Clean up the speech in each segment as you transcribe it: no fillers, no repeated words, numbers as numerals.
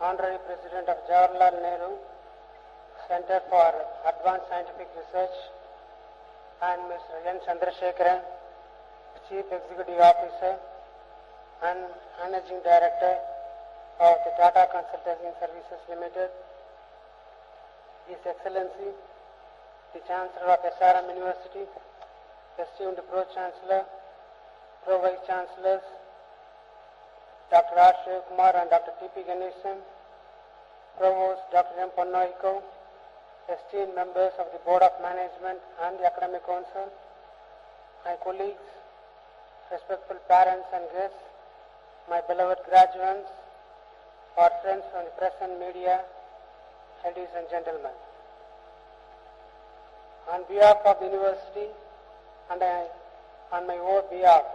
Honorary President of Jawaharlal Nehru Center for Advanced Scientific Research, and Mr. N. Chandrasekharan, Chief Executive Officer and Managing Director of the Tata Consulting Services Limited, His Excellency, the Chancellor of SRM University, esteemed Pro-Chancellor, Pro-Vice Chancellors, Dr. R. Shivakumar and Dr. T.P. Ganesan, Provost Dr. M. Ponnoiko, esteemed members of the Board of Management and the Academic Council, my colleagues, respectful parents and guests, my beloved graduates, our friends from the press and media, ladies and gentlemen. On behalf of the university and on my own behalf,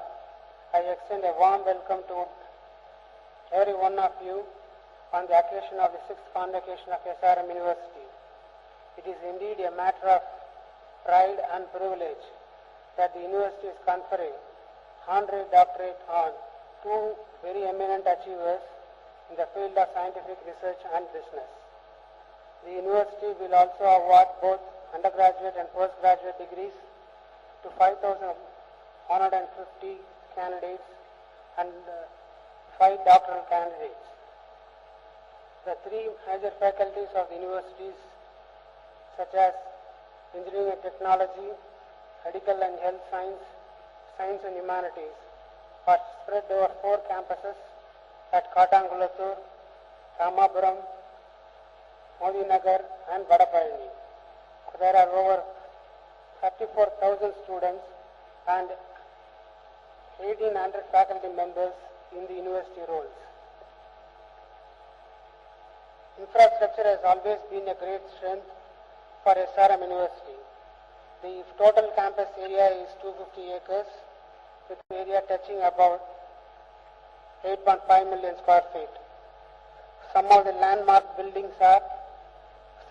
I extend a warm welcome to every one of you on the occasion of the 6th convocation of SRM University. It is indeed a matter of pride and privilege that the university is conferring honorary doctorate on two very eminent achievers in the field of scientific research and business. The university will also award both undergraduate and postgraduate degrees to 5,150 candidates and 5 doctoral candidates. The 3 major faculties of the universities, such as Engineering and Technology, Medical and Health Science, Science and Humanities, are spread over 4 campuses at Katangulathur, Ramapuram, Modinagar and Vadapalani. There are over 34,000 students and 1,800 faculty members in the university rolls. Infrastructure has always been a great strength for SRM University. The total campus area is 250 acres with area touching about 8.5 million square feet. Some of the landmark buildings are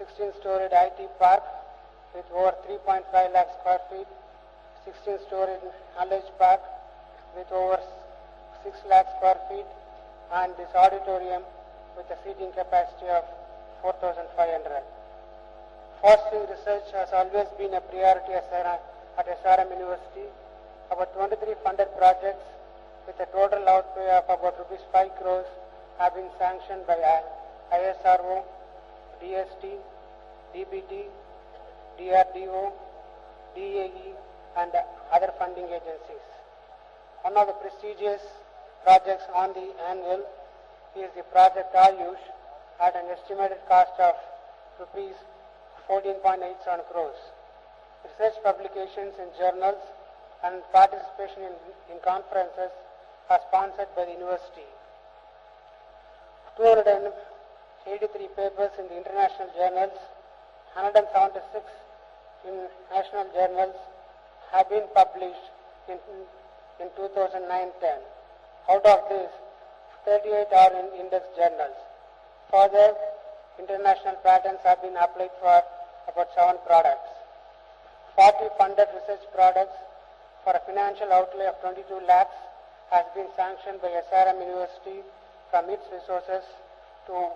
16-storied IT park with over 3.5 lakh square feet, 16-storied knowledge park with over 6 lakh square feet, and this auditorium with a seating capacity of 4,500. Fostering research has always been a priority at SRM University. About 23 funded projects with a total outlay of about Rs 5 crores have been sanctioned by ISRO, DST, DBT, DRDO, DAE and other funding agencies. One of the prestigious projects on the annual is the Project Ayush at an estimated cost of Rs 14.87 crores. Research publications in journals and participation in conferences are sponsored by the university. 283 papers in the international journals, 176 in national journals have been published in 2009-10. Out of this, 38 are in index journals. Further, international patents have been applied for about 7 products. 40 funded research products for a financial outlay of 22 lakhs has been sanctioned by SRM University from its resources to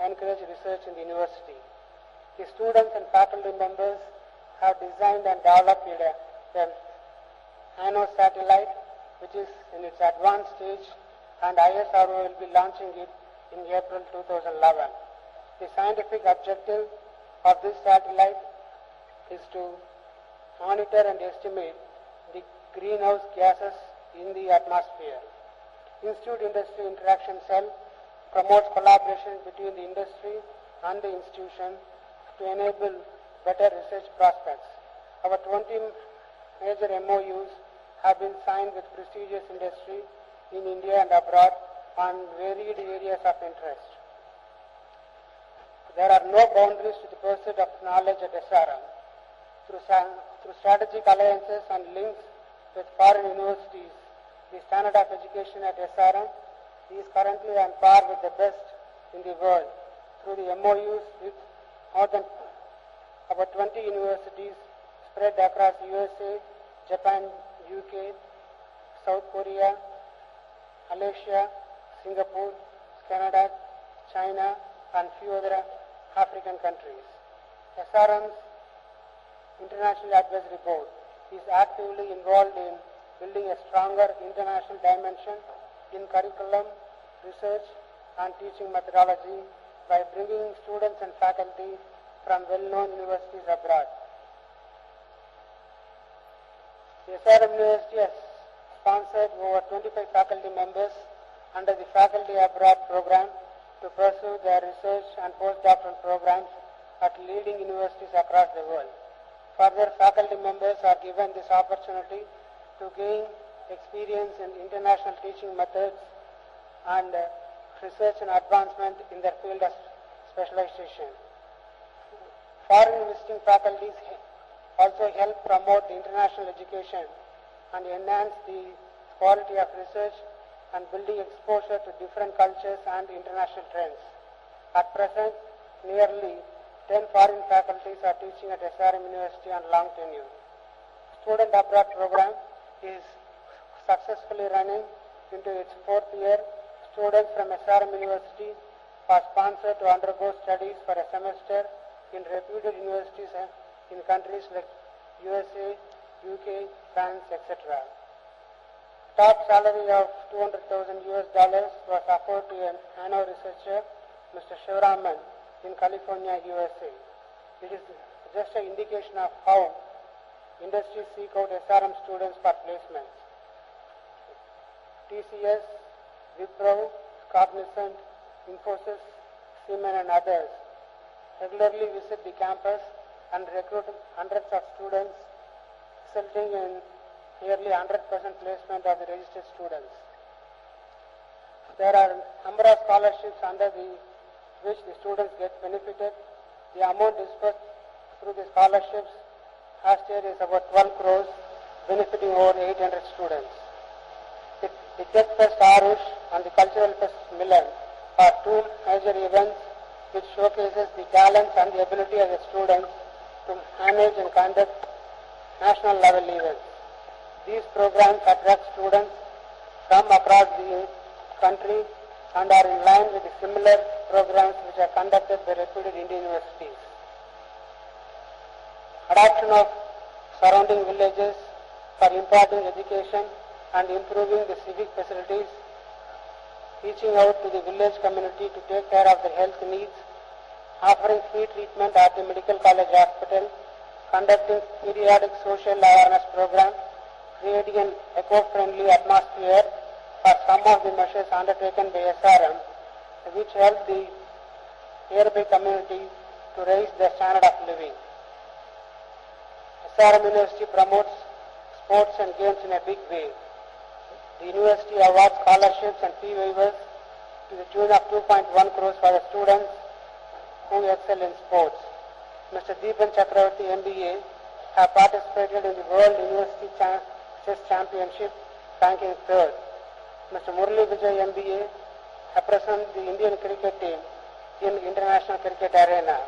encourage research in the university. The students and faculty members have designed and developed a nano satellite which is in its advanced stage, and ISRO will be launching it in April 2011. The scientific objective of this satellite is to monitor and estimate the greenhouse gases in the atmosphere. Institute Industry Interaction Cell promotes collaboration between the industry and the institution to enable better research prospects. Our 20 major MOUs have been signed with prestigious industry in India and abroad on varied areas of interest. There are no boundaries to the pursuit of knowledge at SRM. Through strategic alliances and links with foreign universities, the standard of education at SRM is currently on par with the best in the world. Through the MOUs with more than about 20 universities spread across USA, Japan, UK, South Korea, Malaysia, Singapore, Canada, China, and few other African countries. SRM's International Advisory Board is actively involved in building a stronger international dimension in curriculum, research, and teaching methodology by bringing students and faculty from well-known universities abroad. The SRM University has sponsored over 25 faculty members under the Faculty Abroad program to pursue their research and postdoctoral programs at leading universities across the world. Further, faculty members are given this opportunity to gain experience in international teaching methods and research and advancement in their field of specialization. Foreign visiting faculties also help promote international education and enhance the quality of research and building exposure to different cultures and international trends. At present, nearly 10 foreign faculties are teaching at SRM University on long tenure. Student Abroad program is successfully running into its fourth year. Students from SRM University are sponsored to undergo studies for a semester in reputed universities in countries like USA, UK, France, etc. Top salary of $200,000 was offered to an ANO researcher, Mr. Shivraman, in California, USA. It is just an indication of how industries seek out SRM students for placements. TCS, Wipro, Cognizant, Infosys, Siemens, and others regularly visit the campus and recruit hundreds of students, resulting in nearly 100% placement of the registered students. There are a number of scholarships under which the students get benefited. The amount disbursed through the scholarships last year is about 12 crores, benefiting over 800 students. The Tech Fest Arush and the Cultural Fest Milan are two major events which showcases the talents and the ability of the students to manage and conduct national level events. These programs attract students from across the country and are in line with the similar programs which are conducted by reputed Indian universities. Adoption of surrounding villages for imparting education and improving the civic facilities, reaching out to the village community to take care of their health needs, offering free treatment at the Medical College Hospital, conducting periodic social awareness program, creating an eco-friendly atmosphere are some of the measures undertaken by SRM, which help the nearby community to raise their standard of living. SRM University promotes sports and games in a big way. The university awards scholarships and fee waivers to the tune of 2.1 crores for the students who excel in sports. Mr. Deepan Chakravarti, MBA, have participated in the World University Chess Championship, ranking third. Mr. Murali Vijay, MBA, represents the Indian cricket team in international cricket arena,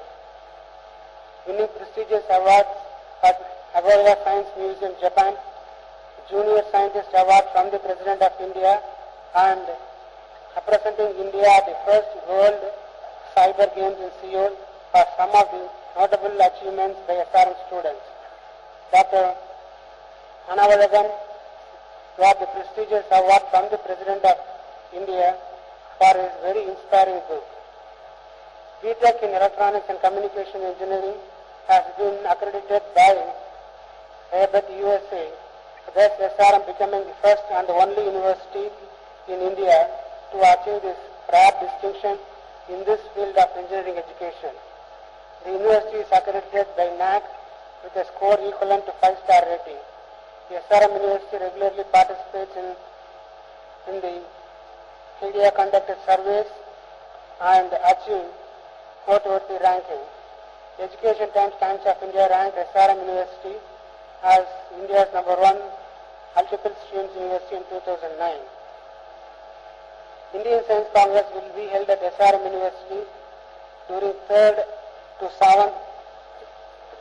winning prestigious awards at Nagoya Science Museum, Japan, Junior Scientist Award from the President of India, and representing India at the first World Cyber Games in Seoul are some of the notable achievements by SRM students. Dr. Anavalagan got the prestigious award from the President of India for his very inspiring book. BTech in Electronics and Communication Engineering has been accredited by ABET USA, thus SRM becoming the first and only university in India to achieve this rare distinction in this field of engineering education. The university is accredited by NAAC with a score equivalent to 5-star rating. The SRM University regularly participates in the India conducted surveys and achieved noteworthy ranking. The Education Times of India ranked SRM University as India's #1 multiple streams university in 2009. Indian Science Congress will be held at SRM University during 3rd to 7th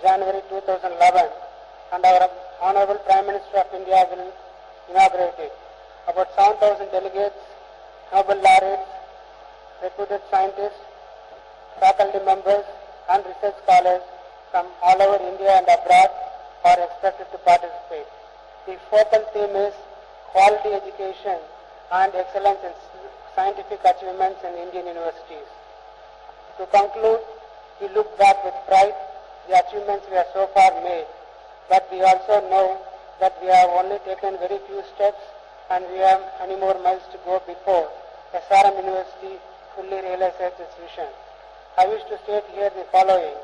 January 2011, and our Honorable Prime Minister of India will inaugurate it. About 7,000 delegates, Nobel laureates, reputed scientists, faculty members, and research scholars from all over India and abroad are expected to participate. The focal theme is quality education and excellence in scientific achievements in Indian universities. To conclude, we look back with pride the achievements we have so far made, but we also know that we have only taken very few steps and we have many more miles to go before SRM University fully realizes its vision. I wish to state here the following.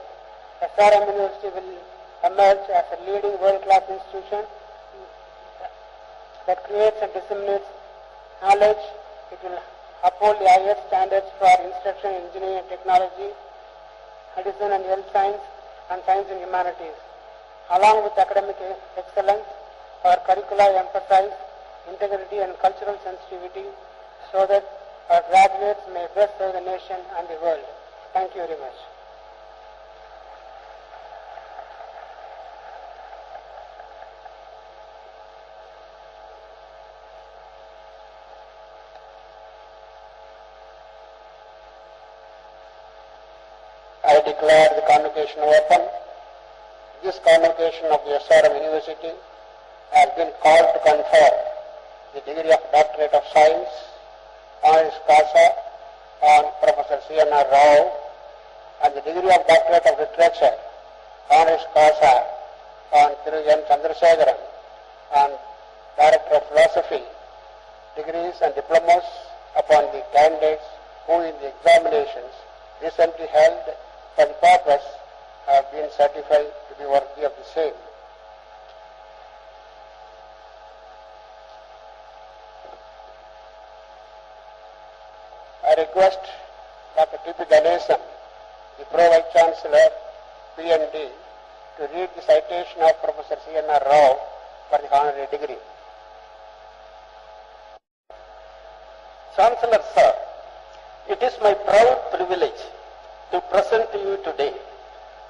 SRM University will emerge as a leading world-class institution that creates and disseminates knowledge. It will uphold the highest standards for instruction in engineering and technology, medicine and health science, and science and humanities. Along with academic excellence, our curricula emphasize integrity and cultural sensitivity so that our graduates may best serve the nation and the world. Thank you very much. I declare the convocation open. This convocation of the SRM University has been called to confer the degree of Doctorate of Science, honoris causa, on Professor C.N.R. Rao, and the degree of Doctorate of Literature, honoris causa, on Thiru N. Chandrasekharan, and Director of Philosophy, degrees and diplomas upon the candidates who in the examinations recently held for the purpose have been certified to be worthy of the same. I request Dr. T.P. Ganesan, the Pro-Vice Chancellor, PND, to read the citation of Professor C.N.R. Rao for the honorary degree. Chancellor Sir, it is my proud privilege to present to you today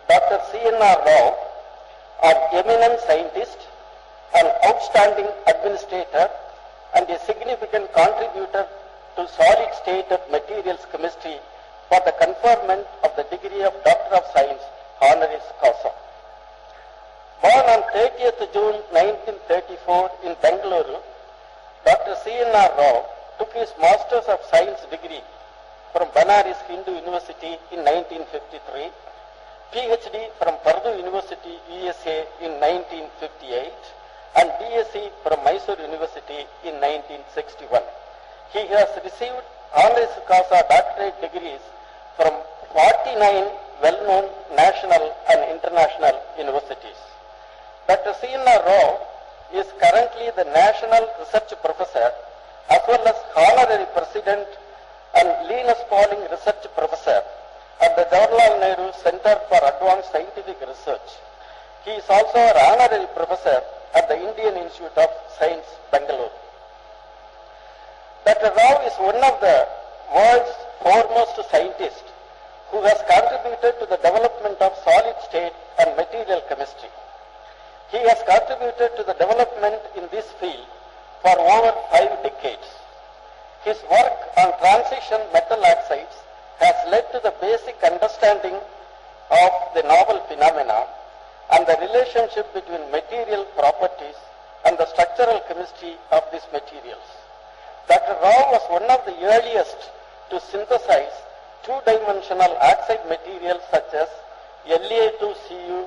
Dr. C.N.R. Rao, an eminent scientist, an outstanding administrator, and a significant contributor to solid-state materials chemistry for the conferment of the degree of Doctor of Science, honoris causa. Born on 30th June 1934 in Bengaluru, Dr. C.N.R. Rao took his Masters of Science degree from Banaras Hindu University in 1953, PhD from Purdue University, USA in 1958, and BSc from Mysore University in 1961. He has received honoris causa doctorate degrees from 49 well-known national and international universities. Dr. C.N.R. Rao is currently the National Research Professor as well as Honorary President and Linus Pauling Research Professor at the Jawaharlal Nehru Center for Advanced Scientific Research. He is also an Honorary Professor at the Indian Institute of Science, Bangalore. Dr. Rao is one of the world's foremost scientists who has contributed to the development of solid-state and material chemistry. He has contributed to the development in this field for over 5 decades. His work on transition metal oxides has led to the basic understanding of the novel phenomena and the relationship between material properties and the structural chemistry of these materials. Dr. Rao was one of the earliest to synthesize two-dimensional oxide materials such as La2CuO4.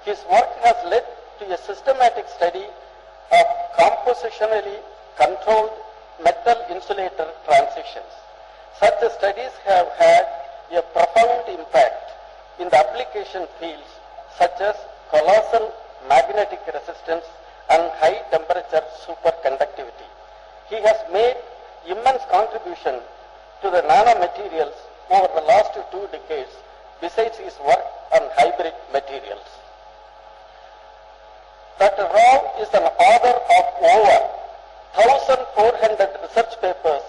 His work has led to a systematic study of compositionally controlled metal insulator transitions. Such studies have had a profound impact in the application fields such as colossal magnetic resistance and high temperature superconductivity. He has made immense contribution to the nanomaterials over the last 2 decades besides his work on hybrid materials. Dr. Rao is an author of over 1,400 research papers